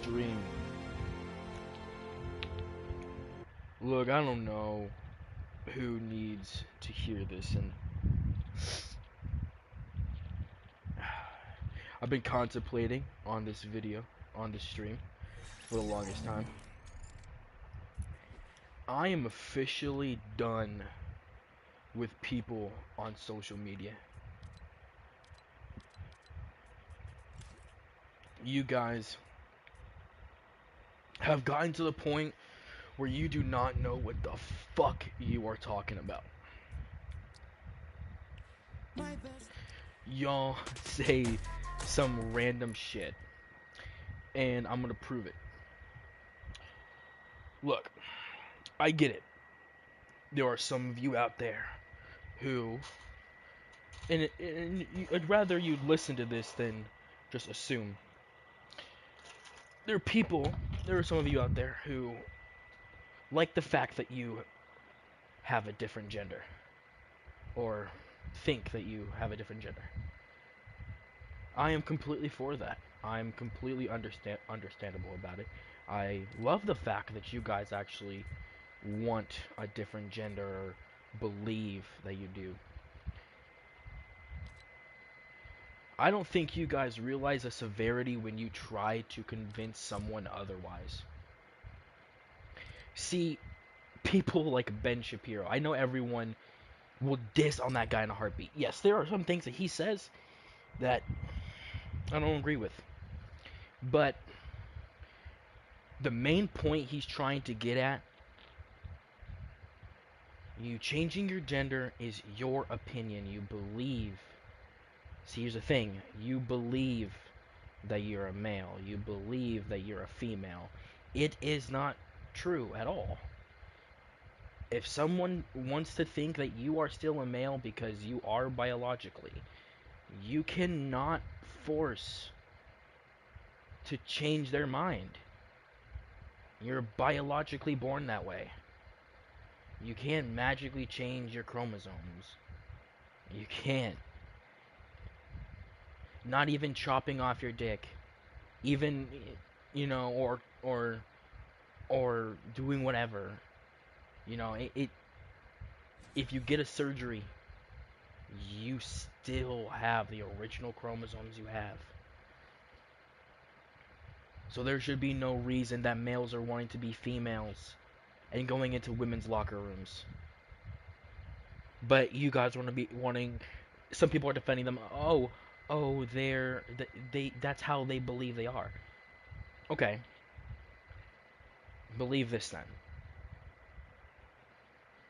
stream. Look, I don't know who needs to hear this, and I've been contemplating on this video, on this stream, for the longest time. I am officially done with people on social media. You guys have gotten to the point where you do not know what the fuck you are talking about. Y'all say some random shit, and I'm gonna prove it. Look, I get it. There are some of you out there who, and I'd rather you listen to this than just assume. There are some of you out there who like the fact that you have a different gender, or think that you have a different gender. I am completely for that. I'm completely understandable about it. I love the fact that you guys actually want a different gender or believe that you do. I don't think you guys realize the severity when you try to convince someone otherwise. See, people like Ben Shapiro, I know everyone will diss on that guy in a heartbeat. Yes, there are some things that he says that I don't agree with. But the main point he's trying to get at, you changing your gender is your opinion. You believe. See, here's the thing. You believe that you're a male. You believe that you're a female. It is not true at all. If someone wants to think that you are still a male because you are biologically, you cannot force to change their mind. You're biologically born that way. You can't magically change your chromosomes. You can't. Not even chopping off your dick. Even, or doing whatever. If you get a surgery, you still have the original chromosomes you have. So there should be no reason that males are wanting to be females and going into women's locker rooms. But you guys want to be wanting. Some people are defending them. Oh, that's how they believe they are. Okay, believe this then.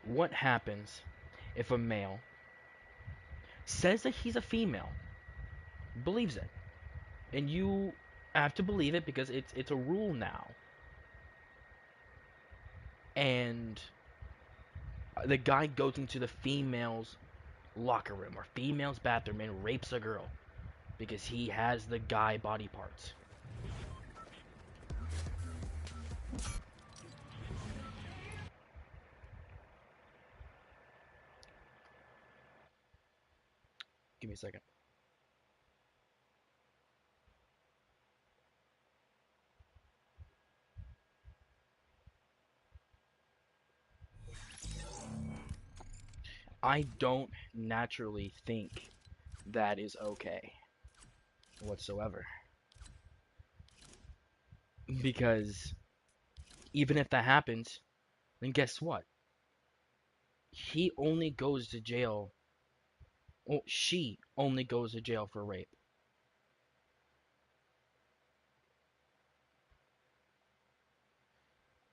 What happens if a male says that he's a female, believes it, and you have to believe it because it's a rule now, and the guy goes into the female's locker room or female's bathroom and rapes a girl because he has the guy body parts. Give me a second. I don't naturally think that is okay whatsoever. Because even if that happens, then guess what? He only goes to jail. Well, she only goes to jail for rape.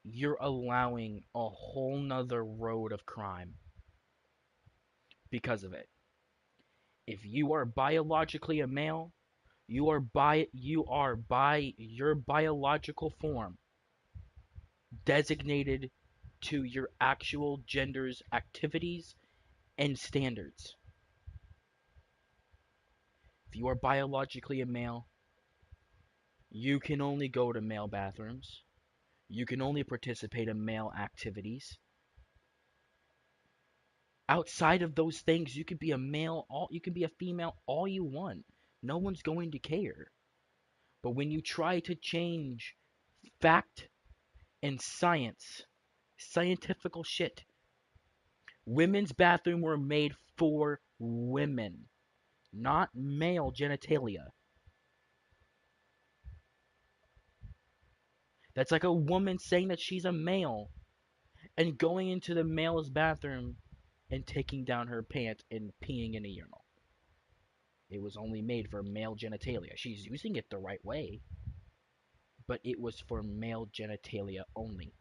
You're allowing a whole nother road of crime because of it. If you are biologically a male, you are by your biological form designated to your actual gender's activities and standards. If you are biologically a male, you can only go to male bathrooms. You can only participate in male activities. Outside of those things, you could be a male, you can be a female all you want. No one's going to care. But when you try to change fact and science, scientifical shit. Women's bathroom were made for women, not male genitalia. That's like a woman saying that she's a male and going into the male's bathroom and taking down her pants and peeing in a urinal. It was only made for male genitalia. She's using it the right way, but it was for male genitalia only.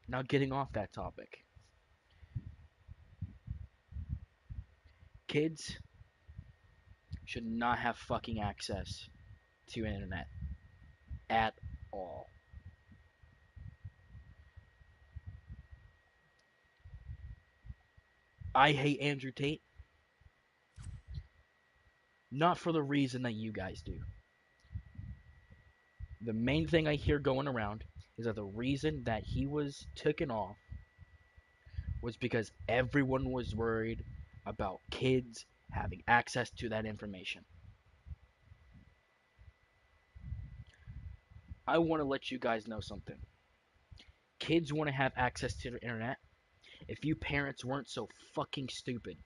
Now, getting off that topic. Kids should not have fucking access to internet at all. I hate Andrew Tate, not for the reason that you guys do. The main thing I hear going around is that the reason that he was taken off was because everyone was worried about kids having access to that information. I want to let you guys know something. Kids want to have access to the internet. If you parents weren't so fucking stupid.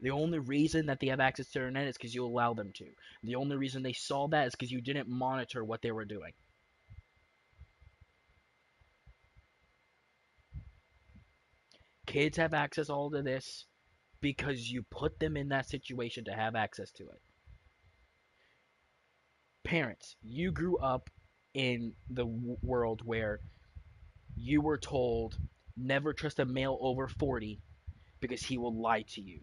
The only reason that they have access to the internet is because you allow them to. The only reason they saw that is because you didn't monitor what they were doing. Kids have access all to this because you put them in that situation to have access to it. Parents, you grew up in the world where you were told never trust a male over 40 because he will lie to you.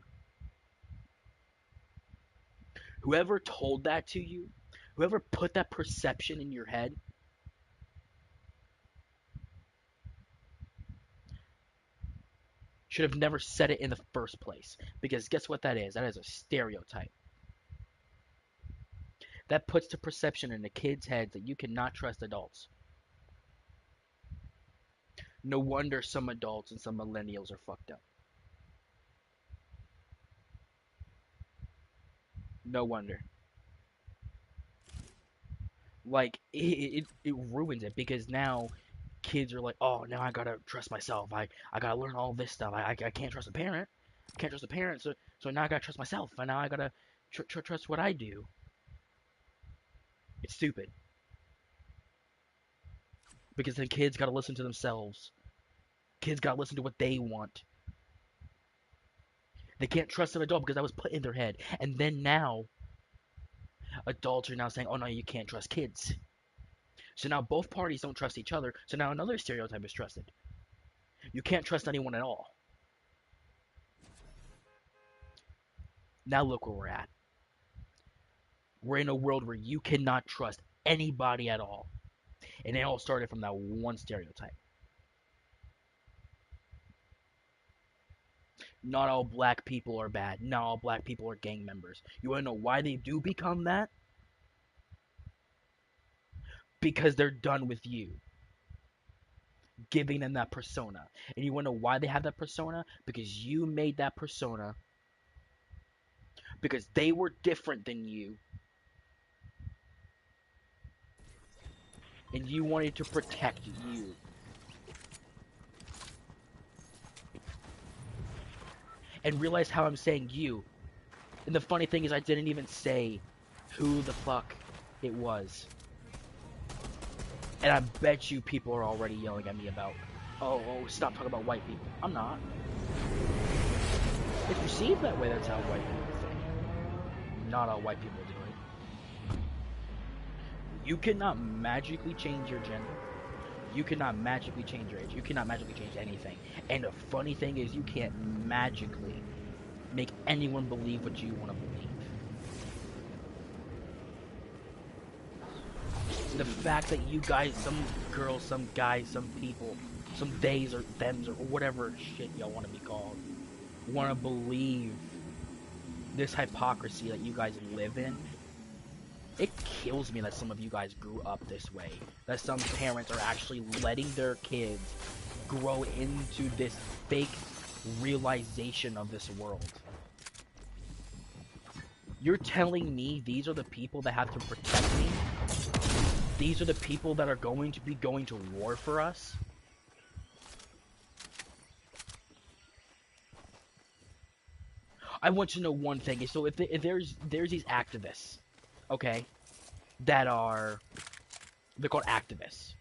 Whoever told that to you, whoever put that perception in your head, should have never said it in the first place. Because guess what that is? That is a stereotype. That puts the perception in the kids' heads that you cannot trust adults. No wonder some adults and some millennials are fucked up. No wonder. Like, it ruins it because now kids are like, oh, now I gotta trust myself. I gotta learn all this stuff. I can't trust a parent. I can't trust a parent, so now I gotta trust myself. And now I gotta trust what I do. It's stupid. Because then kids gotta listen to themselves. Kids gotta listen to what they want. They can't trust an adult because that was put in their head. And then now, adults are now saying, oh no, you can't trust kids. So now both parties don't trust each other. So now another stereotype is trusted. You can't trust anyone at all. Now look where we're at. We're in a world where you cannot trust anybody at all. And it all started from that one stereotype. Not all black people are bad. Not all black people are gang members. You want to know why they do become that? Because they're done with you. Giving them that persona. And you want to know why they have that persona? Because you made that persona. Because they were different than you. And you wanted to protect you. And realize how I'm saying you. And the funny thing is I didn't even say who the fuck it was. And I bet you people are already yelling at me about, oh, stop talking about white people. I'm not. It's perceived that way, that's how white people think. Not all white people do it. You cannot magically change your gender. You cannot magically change your age. You cannot magically change anything. And the funny thing is you can't magically make anyone believe what you want to believe. The fact that you guys, some girls, some guys, some people, some theys or thems or whatever shit y'all want to be called, want to believe this hypocrisy that you guys live in, it kills me that some of you guys grew up this way. That some parents are actually letting their kids grow into this fake realization of this world. You're telling me these are the people that have to protect me? These are the people that are going to be going to war for us? I want to know one thing. So if there's these activists, okay, that are they're called activists,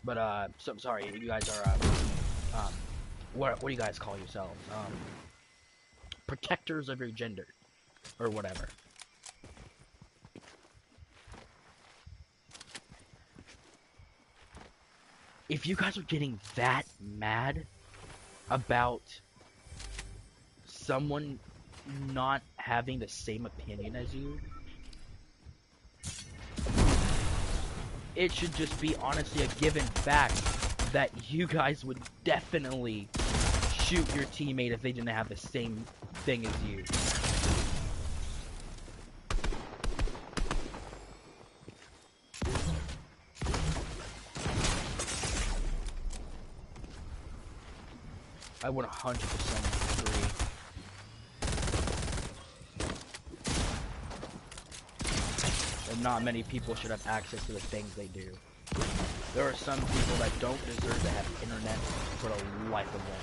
but so I'm sorry, you guys are um what do you guys call yourselves? Protectors of your gender or whatever. If you guys are getting that mad about someone not having the same opinion as you, it should just be honestly a given fact that you guys would definitely shoot your teammate if they didn't have the same thing as you. I would 100% agree. And not many people should have access to the things they do. There are some people that don't deserve to have internet for the life of them.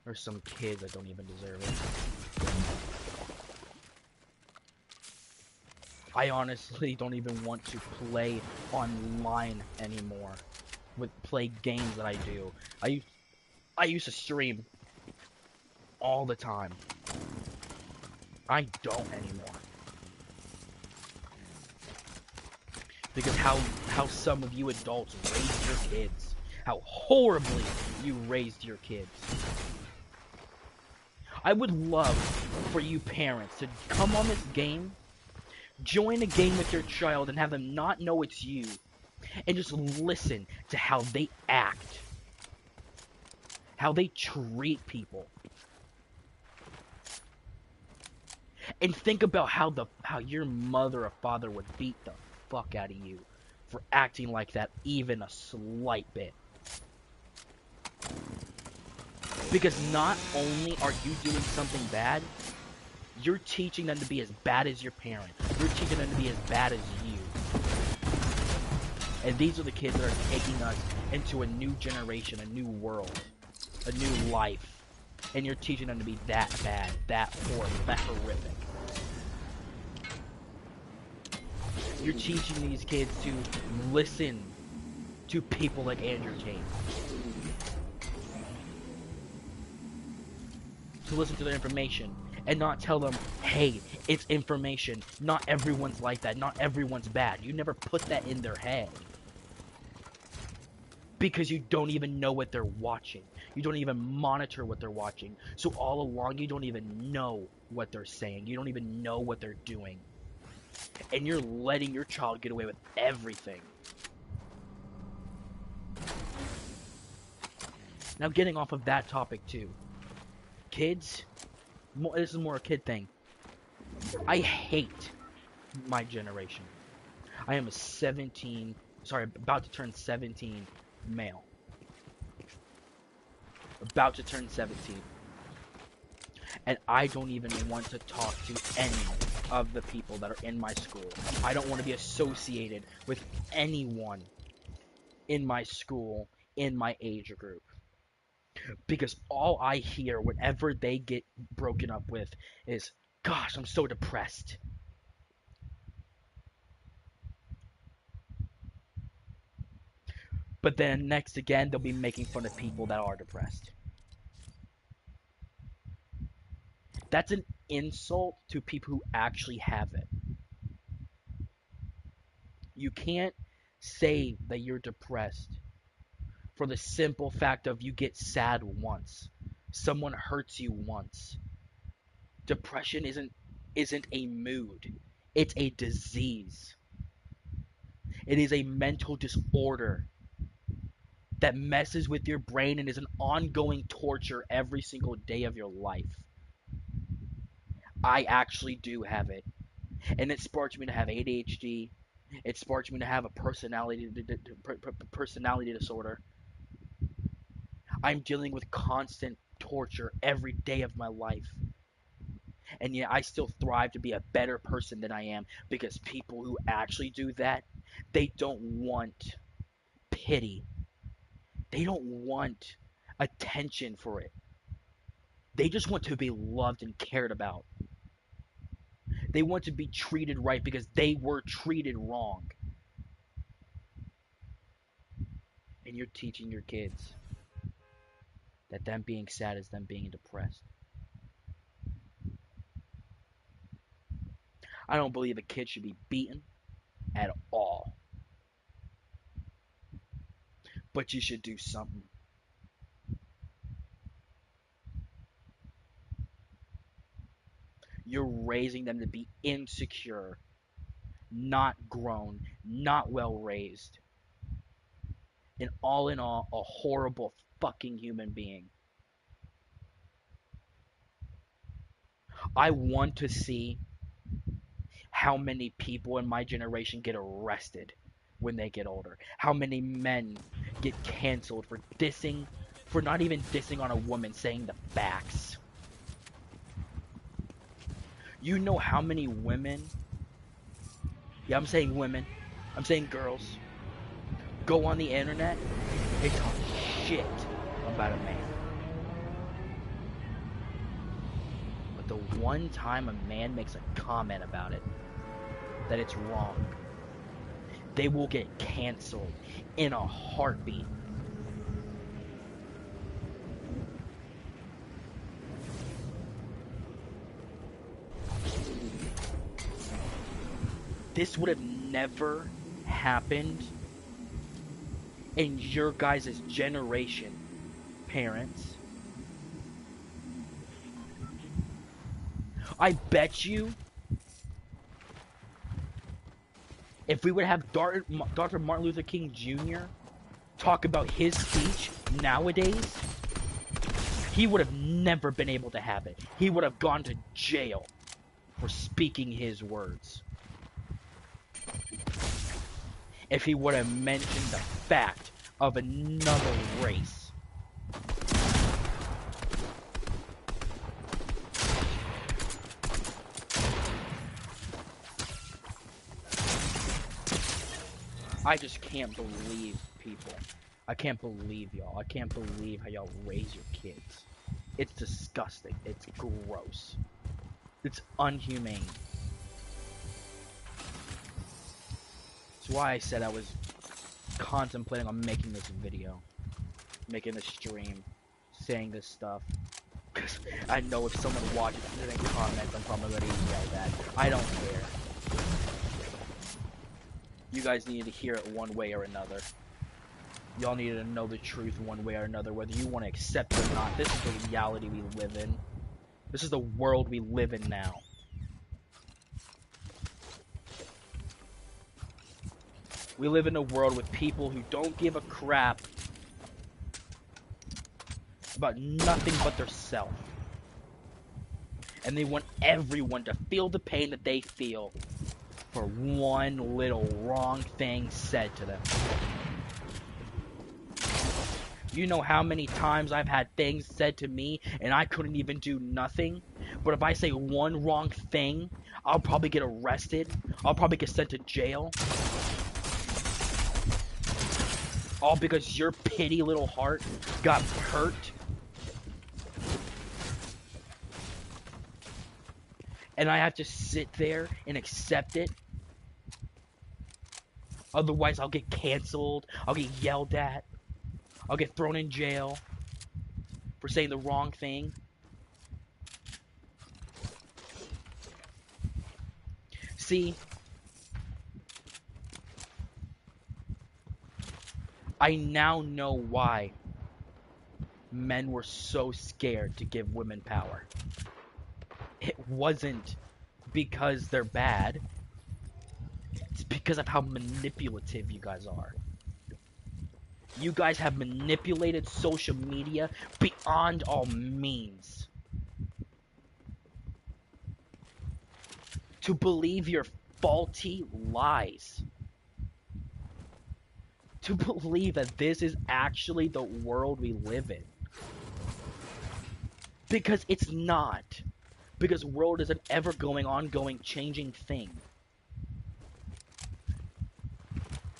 There's some kids that don't even deserve it. I honestly don't even want to play online anymore. Play games that I do. I used to stream all the time. I don't anymore. Because how some of you adults raised your kids. How horribly you raised your kids. I would love for you parents to come on this game, join a game with your child, and have them not know it's you, and just listen to how they act, how they treat people, and think about how your mother or father would beat the fuck out of you for acting like that even a slight bit. Because not only are you doing something bad, you're teaching them to be as bad as your parent. You're teaching them to be as bad as you. And these are the kids that are taking us into a new generation, a new world, a new life. And you're teaching them to be that bad, that horrible, that horrific. You're teaching these kids to listen to people like Andrew Tate. To listen to their information and not tell them, hey, it's information. Not everyone's like that. Not everyone's bad. You never put that in their head. Because you don't even know what they're watching. You don't even monitor what they're watching. So all along, you don't even know what they're saying. You don't even know what they're doing. And you're letting your child get away with everything. Now, getting off of that topic too. Kids, this is more a kid thing. I hate my generation. I am about to turn 17 male. About to turn 17. And I don't even want to talk to any of the people that are in my school. I don't want to be associated with anyone in my school, in my age group. Because all I hear whenever they get broken up with is, gosh, I'm so depressed. But then next again, they'll be making fun of people that are depressed. That's an insult to people who actually have it. You can't say that you're depressed for the simple fact of you get sad once. Someone hurts you once. Depression isn't a mood. It's a disease. It is a mental disorder that messes with your brain and is an ongoing torture every single day of your life. I actually do have it. And it sparks me to have ADHD. It sparks me to have a personality disorder. I'm dealing with constant torture every day of my life. And yet I still thrive to be a better person than I am, because people who actually do that, they don't want pity. They don't want attention for it. They just want to be loved and cared about. They want to be treated right because they were treated wrong. And you're teaching your kids that them being sad is them being depressed. I don't believe a kid should be beaten at all. But you should do something. You're raising them to be insecure, not grown, not well raised, and all in all, a horrible fucking human being. I want to see how many people in my generation get arrested when they get older. How many men get canceled for dissing, for not even dissing on a woman, saying the facts. You know how many women, yeah, I'm saying women, I'm saying girls, go on the internet and talk shit about a man. But the one time a man makes a comment about it, that it's wrong, they will get canceled in a heartbeat. This would have never happened in your guys' generation, parents. I bet you if we would have Dr. Martin Luther King Jr. talk about his speech nowadays, he would have never been able to have it. He would have gone to jail for speaking his words. If he would have mentioned the fact of another race. I just can't believe people. I can't believe y'all. I can't believe how y'all raise your kids. It's disgusting. It's gross. It's unhumane. That's why I said I was contemplating on making this video. Making a stream. Saying this stuff. Because I know if someone watches it and comments, I'm probably going to yell that. I don't care. You guys need to hear it one way or another. Y'all need to know the truth one way or another, whether you want to accept it or not. This is the reality we live in. This is the world we live in now. We live in a world with people who don't give a crap about nothing but their self. And they want everyone to feel the pain that they feel for one little wrong thing said to them. You know how many times I've had things said to me and I couldn't even do nothing? But if I say one wrong thing, I'll probably get arrested. I'll probably get sent to jail. All because your pity little heart got hurt. And I have to sit there and accept it. Otherwise, I'll get canceled. I'll get yelled at. I'll get thrown in jail for saying the wrong thing. See, I now know why men were so scared to give women power. It wasn't because they're bad. It's because of how manipulative you guys are. You guys have manipulated social media beyond all means. To believe your faulty lies. To believe that this is actually the world we live in. Because it's not. Because world is an ever going, ongoing, changing thing.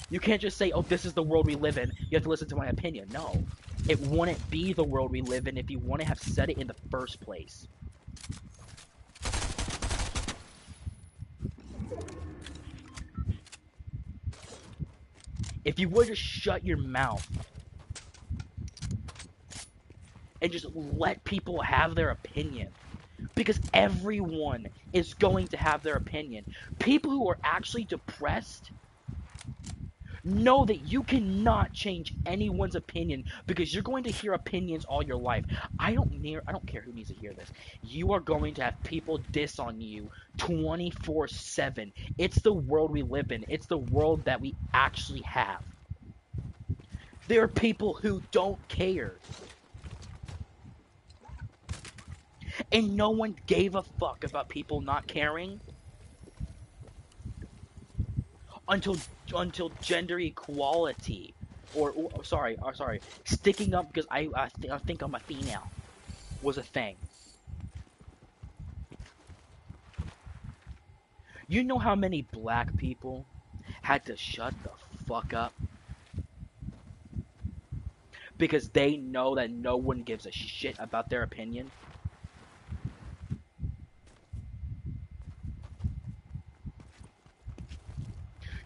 You can't just say, oh, this is the world we live in. You have to listen to my opinion. No. It wouldn't be the world we live in if you wouldn't have said it in the first place. If you would just shut your mouth and just let people have their opinion. Because everyone is going to have their opinion. People who are actually depressed know that you cannot change anyone's opinion because you're going to hear opinions all your life. I don't care who needs to hear this. You are going to have people diss on you 24/7. It's the world we live in. It's the world that we actually have. There are people who don't care. And no one gave a fuck about people not caring until gender equality, or sorry, sticking up because I think I'm a female was a thing. You know how many black people had to shut the fuck up because they know that no one gives a shit about their opinion?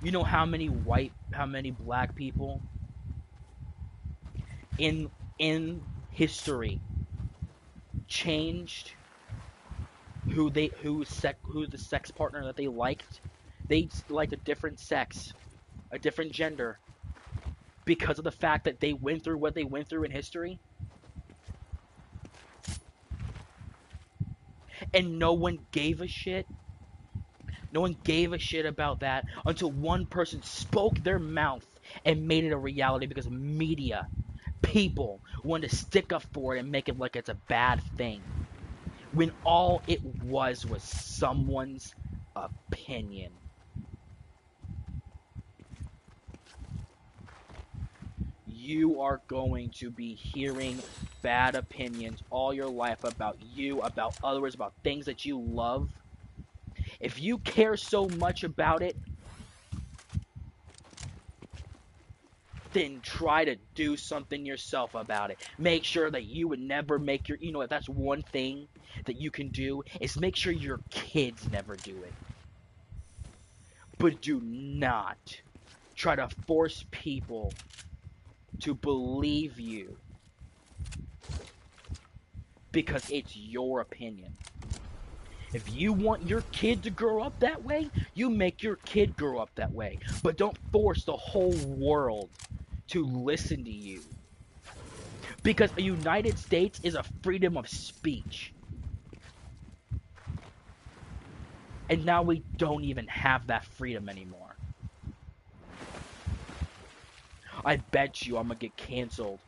You know how many black people in history changed who the sex partner that they liked? They liked a different sex, a different gender, because of the fact that they went through what they went through in history, and no one gave a shit. No one gave a shit about that until one person spoke their mouth and made it a reality because media, people wanted to stick up for it and make it like it's a bad thing. When all it was someone's opinion. You are going to be hearing bad opinions all your life about you, about others, about things that you love. If you care so much about it, then try to do something yourself about it. Make sure that you would never make your, if that's one thing that you can do, is make sure your kids never do it. But do not try to force people to believe you because it's your opinion. If you want your kid to grow up that way, you make your kid grow up that way. But don't force the whole world to listen to you. Because the United States is a freedom of speech. And now we don't even have that freedom anymore. I bet you I'm going to get canceled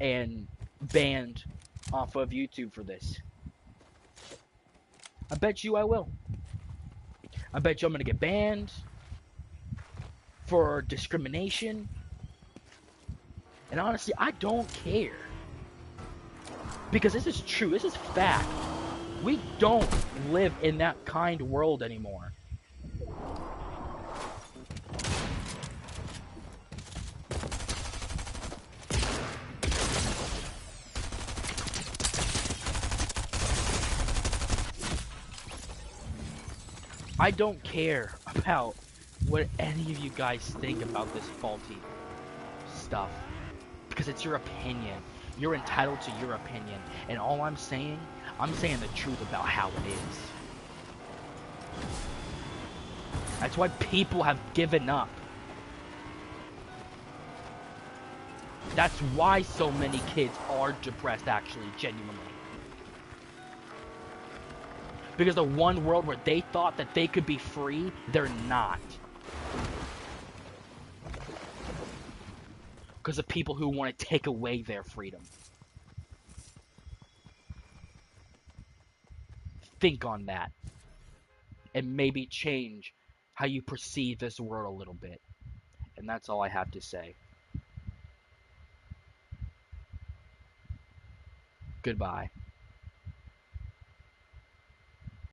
and banned off of YouTube for this. I bet you I will. I bet you I'm going to get banned for discrimination. And honestly, I don't care. Because this is true. This is fact. We don't live in that kind of world anymore. I don't care about what any of you guys think about this faulty stuff. Because it's your opinion. You're entitled to your opinion. And all I'm saying the truth about how it is. That's why people have given up. That's why so many kids are depressed, actually, genuinely. Because the one world where they thought that they could be free, they're not. Because of people who want to take away their freedom. Think on that. And maybe change how you perceive this world a little bit. And that's all I have to say. Goodbye.